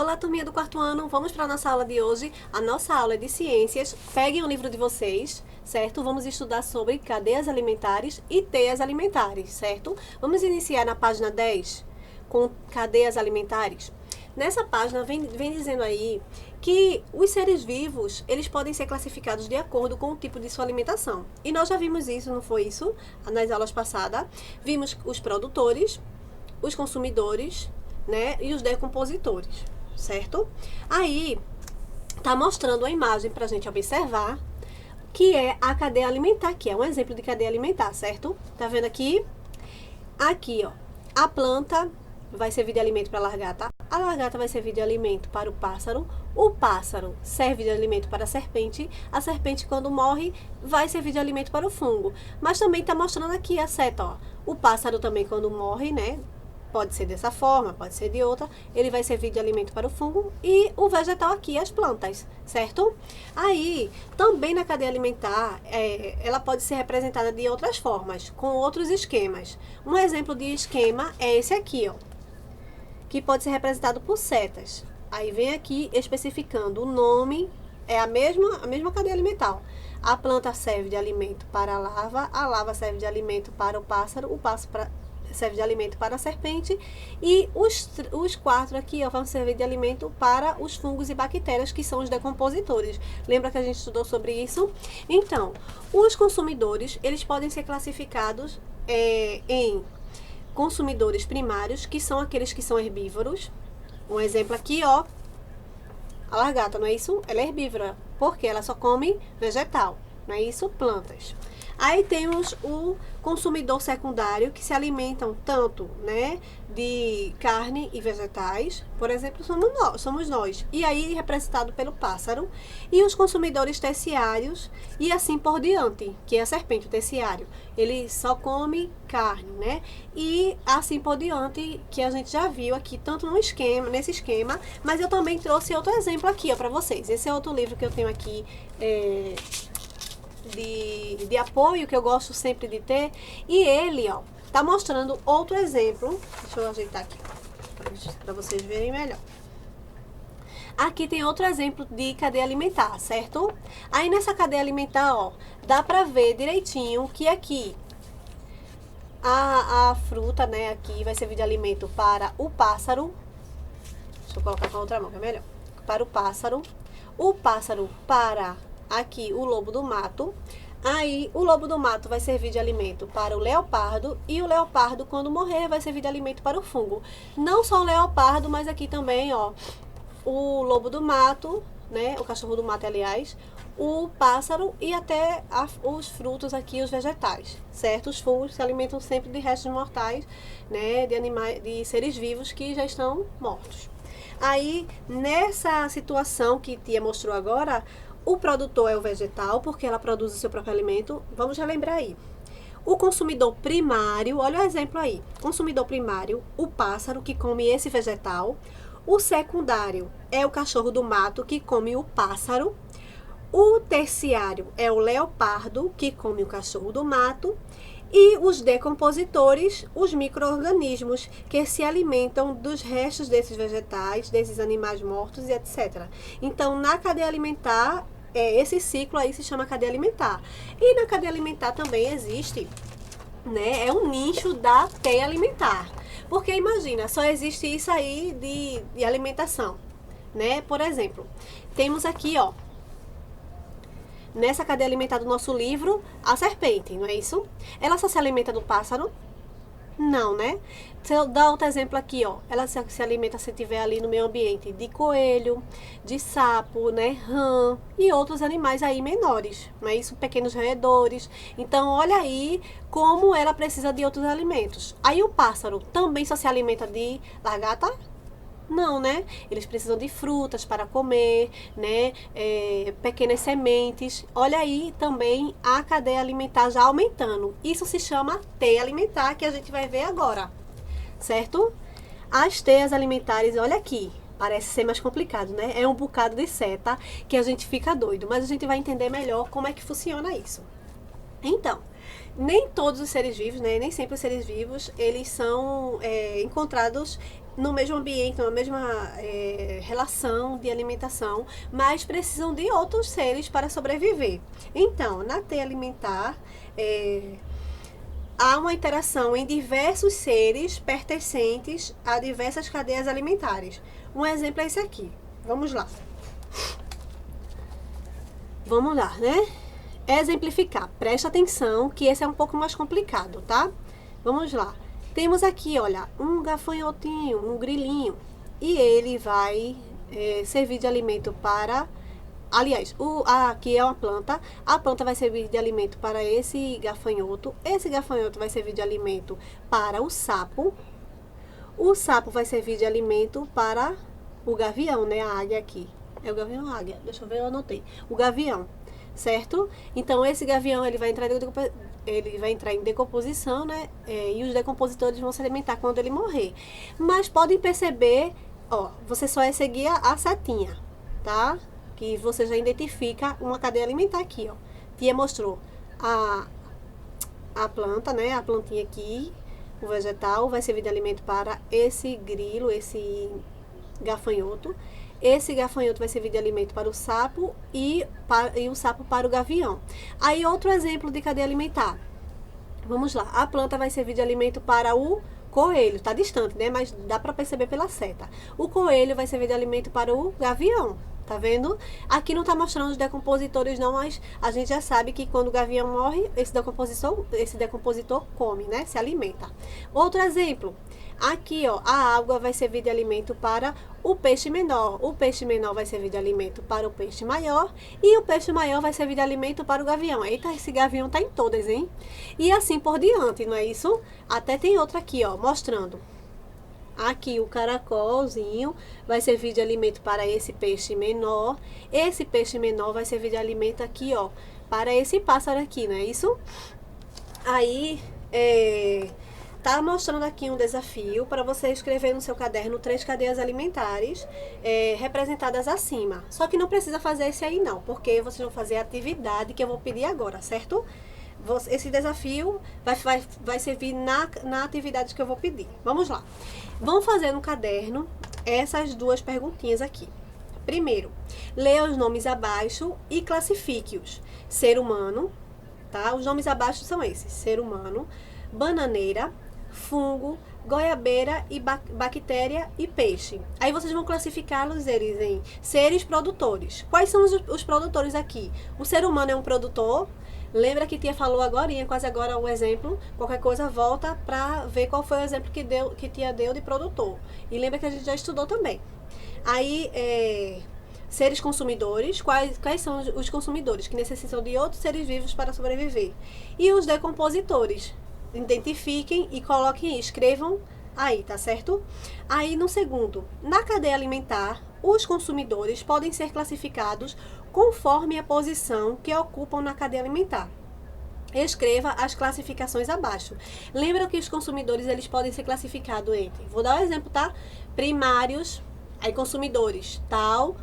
Olá, turminha do quarto ano, vamos para a nossa aula de hoje. A nossa aula é de ciências. Peguem o livro de vocês, certo? Vamos estudar sobre cadeias alimentares e teias alimentares, certo? Vamos iniciar na página 10 com cadeias alimentares. Nessa página vem dizendo aí que os seres vivos, eles podem ser classificados de acordo com o tipo de sua alimentação. E nós já vimos isso, não foi isso? Nas aulas passadas. Vimos os produtores, os consumidores, né? E os decompositores, certo? Aí, tá mostrando a imagem pra gente observar, que é a cadeia alimentar, que é um exemplo de cadeia alimentar, certo? Tá vendo aqui? Aqui, ó, a planta vai servir de alimento para a largata vai servir de alimento para o pássaro serve de alimento para a serpente quando morre vai servir de alimento para o fungo. Mas também tá mostrando aqui a seta, ó, o pássaro também quando morre, né? Pode ser dessa forma, pode ser de outra. Ele vai servir de alimento para o fungo e o vegetal aqui, as plantas, certo? Aí, também na cadeia alimentar, ela pode ser representada de outras formas, com outros esquemas. Um exemplo de esquema é esse aqui, ó, que pode ser representado por setas. Aí vem aqui especificando o nome, é a mesma cadeia alimentar. A planta serve de alimento para a larva serve de alimento para o pássaro serve de alimento para a serpente e os quatro aqui, ó, vão servir de alimento para os fungos e bactérias, que são os decompositores. Lembra que a gente estudou sobre isso? Então, os consumidores, eles podem ser classificados em consumidores primários, que são aqueles que são herbívoros. Um exemplo aqui, ó, a largata, não é isso? Ela é herbívora, porque ela só come vegetal, não é isso? Plantas. Aí temos o consumidor secundário, que se alimentam tanto, né, de carne e vegetais, por exemplo, somos nós, e aí representado pelo pássaro, e os consumidores terciários, e assim por diante, que é a serpente, o terciário, ele só come carne, né, e assim por diante, que a gente já viu aqui, tanto nesse esquema, mas eu também trouxe outro exemplo aqui, ó, para vocês. Esse é outro livro que eu tenho aqui, de apoio, que eu gosto sempre de ter, e ele, ó, tá mostrando outro exemplo. Deixa eu ajeitar aqui para vocês verem melhor. Aqui tem outro exemplo de cadeia alimentar, certo? Aí nessa cadeia alimentar, ó, dá pra ver direitinho que aqui a fruta, né, aqui vai servir de alimento para o pássaro. Deixa eu colocar com a outra mão, que é melhor. Para o pássaro para aqui o lobo do mato. Aí o lobo do mato vai servir de alimento para o leopardo, e o leopardo, quando morrer, vai servir de alimento para o fungo. Não só o leopardo, mas aqui também, ó, o lobo do mato, né, o cachorro do mato, aliás, o pássaro e até os frutos aqui, os vegetais, certo? Os fungos se alimentam sempre de restos mortais, né, de animais, de seres vivos que já estão mortos. Aí, nessa situação que Tia mostrou agora, o produtor é o vegetal, porque ela produz o seu próprio alimento. Vamos relembrar aí. O consumidor primário, olha o exemplo aí. Consumidor primário, o pássaro, que come esse vegetal. O secundário é o cachorro do mato, que come o pássaro. O terciário é o leopardo, que come o cachorro do mato. E os decompositores, os micro-organismos, que se alimentam dos restos desses vegetais, desses animais mortos e etc. Então, na cadeia alimentar, esse ciclo aí se chama cadeia alimentar. E na cadeia alimentar também existe, né, é um nicho da teia alimentar. Porque imagina, só existe isso aí de alimentação, né? Por exemplo, temos aqui, ó, nessa cadeia alimentar do nosso livro, a serpente, não é isso? Ela só se alimenta do pássaro? Não, né? Se eu dar outro exemplo aqui, ó, ela se alimenta, se tiver ali no meio ambiente, de coelho, de sapo, né, rã e outros animais aí menores, não é isso? Pequenos roedores. Então, olha aí como ela precisa de outros alimentos. Aí o pássaro também só se alimenta de largata? Não, né? Eles precisam de frutas para comer, né? Pequenas sementes. Olha aí também a cadeia alimentar já aumentando. Isso se chama teia alimentar, que a gente vai ver agora, certo? As teias alimentares, olha aqui, parece ser mais complicado, né? É um bocado de seta que a gente fica doido, mas a gente vai entender melhor como é que funciona isso. Então, nem todos os seres vivos, né? Nem sempre os seres vivos, eles são encontrados no mesmo ambiente, na mesma relação de alimentação, mas precisam de outros seres para sobreviver. Então, na teia alimentar, há uma interação em diversos seres pertencentes a diversas cadeias alimentares. Um exemplo é esse aqui. Vamos lá. Vamos lá, né? Exemplificar. Presta atenção que esse é um pouco mais complicado, tá? Vamos lá. Temos aqui, olha, um gafanhotinho, um grilinho. E ele vai servir de alimento para... Aliás, aqui é uma planta. A planta vai servir de alimento para esse gafanhoto. Esse gafanhoto vai servir de alimento para o sapo. O sapo vai servir de alimento para o gavião, né? A águia aqui. É o gavião ou a águia? Deixa eu ver, eu anotei. O gavião, certo? Então, esse gavião, ele vai entrar em decomposição, né? E os decompositores vão se alimentar quando ele morrer. Mas podem perceber, ó, você só é seguir a setinha, tá? Que você já identifica uma cadeia alimentar aqui, ó. Tia mostrou a planta, né? A plantinha aqui, o vegetal, vai servir de alimento para esse grilo, esse gafanhoto. Esse gafanhoto vai servir de alimento para o sapo e o sapo para o gavião. Aí, outro exemplo de cadeia alimentar. Vamos lá. A planta vai servir de alimento para o coelho. Tá distante, né? Mas dá para perceber pela seta. O coelho vai servir de alimento para o gavião. Tá vendo? Aqui não tá mostrando os decompositores não, mas a gente já sabe que quando o gavião morre, esse decompositor come, né? Se alimenta. Outro exemplo. Aqui, ó, a água vai servir de alimento para o peixe menor. O peixe menor vai servir de alimento para o peixe maior. E o peixe maior vai servir de alimento para o gavião. Eita, esse gavião tá em todas, hein? E assim por diante, não é isso? Até tem outra aqui, ó, mostrando. Aqui o caracolzinho vai servir de alimento para esse peixe menor. Esse peixe menor vai servir de alimento aqui, ó, para esse pássaro aqui, não é isso? Aí, tá mostrando aqui um desafio para você escrever no seu caderno 3 cadeias alimentares representadas acima. Só que não precisa fazer esse aí não, porque vocês vão fazer a atividade que eu vou pedir agora, certo? Esse desafio vai servir na atividade que eu vou pedir. Vamos lá. Vamos fazer no caderno essas 2 perguntinhas aqui. Primeiro, leia os nomes abaixo e classifique-os. Ser humano, tá? Os nomes abaixo são esses: ser humano, bananeira, fungo, goiabeira e bactéria e peixe. Aí vocês vão classificá-los eles em seres produtores. Quais são os produtores aqui? O ser humano é um produtor. Lembra que tia falou agora, quase agora o exemplo. Qualquer coisa volta para ver qual foi o exemplo que tia deu de produtor. E lembra que a gente já estudou também. Aí, seres consumidores. Quais são os consumidores que necessitam de outros seres vivos para sobreviver? E os decompositores. Identifiquem e coloquem, escrevam aí, tá certo? Aí no segundo, na cadeia alimentar, os consumidores podem ser classificados conforme a posição que ocupam na cadeia alimentar. Escreva as classificações abaixo. Lembra que os consumidores eles podem ser classificados entre, vou dar um exemplo, tá? Primários, aí consumidores tal,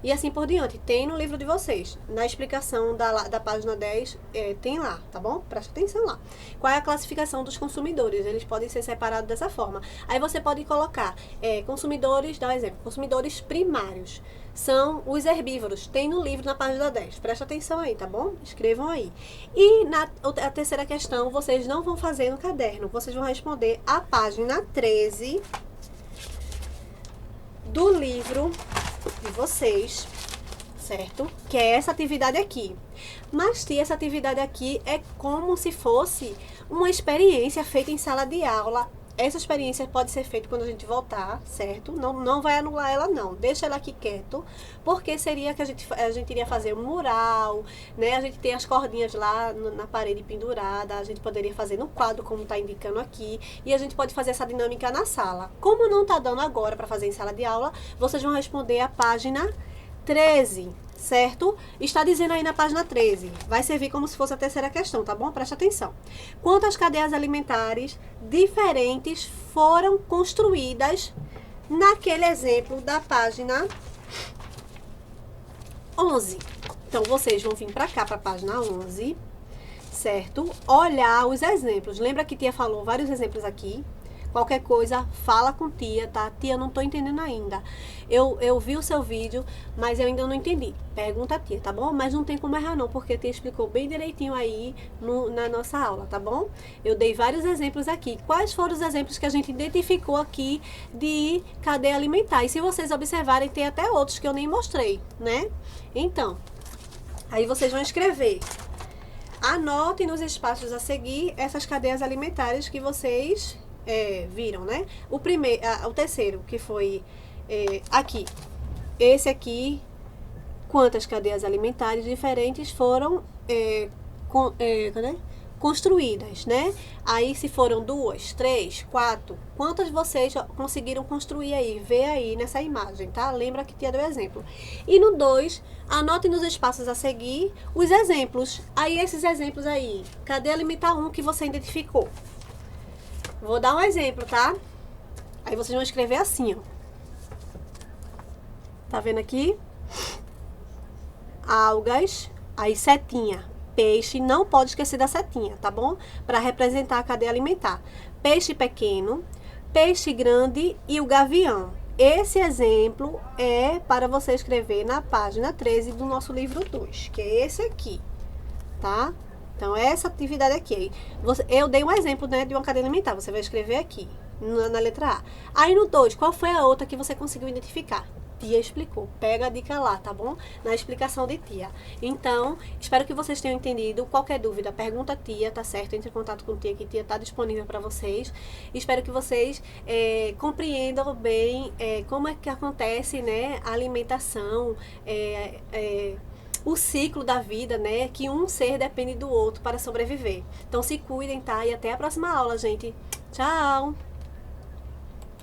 e assim por diante. Tem no livro de vocês, na explicação da página 10, tem lá, tá bom? Presta atenção lá. Qual é a classificação dos consumidores? Eles podem ser separados dessa forma. Aí você pode colocar consumidores, dá um exemplo, consumidores primários. São os herbívoros, tem no livro na página 10. Presta atenção aí, tá bom? Escrevam aí. E a terceira questão, vocês não vão fazer no caderno, vocês vão responder a página 13 do livro de vocês, certo? Que é essa atividade aqui. Mas essa atividade aqui é como se fosse uma experiência feita em sala de aula. Essa experiência pode ser feita quando a gente voltar, certo? Não vai anular ela não, deixa ela aqui quieto, porque seria que a gente iria fazer um mural, né? A gente tem as cordinhas lá na parede pendurada, a gente poderia fazer no quadro, como está indicando aqui, e a gente pode fazer essa dinâmica na sala. Como não está dando agora para fazer em sala de aula, vocês vão responder a página 13, certo? Está dizendo aí na página 13. Vai servir como se fosse a terceira questão, tá bom? Presta atenção. Quantas cadeias alimentares diferentes foram construídas naquele exemplo da página 11? Então, vocês vão vir para cá, para a página 11, certo? Olhar os exemplos. Lembra que tia falou vários exemplos aqui? Qualquer coisa, fala com tia, tá? Tia, não tô entendendo ainda. Eu vi o seu vídeo, mas eu ainda não entendi. Pergunta a tia, tá bom? Mas não tem como errar não, porque a tia explicou bem direitinho aí na nossa aula, tá bom? Eu dei vários exemplos aqui. Quais foram os exemplos que a gente identificou aqui de cadeia alimentar? E se vocês observarem, tem até outros que eu nem mostrei, né? Então, aí vocês vão escrever. Anotem nos espaços a seguir essas cadeias alimentares que vocês viram, né? O terceiro, que foi aqui. Esse aqui, quantas cadeias alimentares diferentes foram construídas, né? Aí se foram 2, 3, 4, quantas vocês conseguiram construir aí? Vê aí nessa imagem, tá? Lembra que tinha do exemplo. E no 2, anote nos espaços a seguir os exemplos. Aí esses exemplos aí, cadeia alimentar 1 que você identificou? Vou dar um exemplo, tá? Aí vocês vão escrever assim, ó. Tá vendo aqui? Algas, aí setinha. Peixe, não pode esquecer da setinha, tá bom? Para representar a cadeia alimentar. Peixe pequeno, peixe grande e o gavião. Esse exemplo é para você escrever na página 13 do nosso livro 2, que é esse aqui, tá? Então, essa atividade aqui. Eu dei um exemplo, né, de uma cadeia alimentar. Você vai escrever aqui, na letra A. Aí no 2, qual foi a outra que você conseguiu identificar? Tia explicou. Pega a dica lá, tá bom? Na explicação de tia. Então, espero que vocês tenham entendido. Qualquer dúvida, pergunta a tia, tá certo? Entre em contato com tia, que tia tá disponível para vocês. Espero que vocês compreendam bem como é que acontece, né, a alimentação, o ciclo da vida, né? Que um ser depende do outro para sobreviver. Então, se cuidem, tá? E até a próxima aula, gente. Tchau!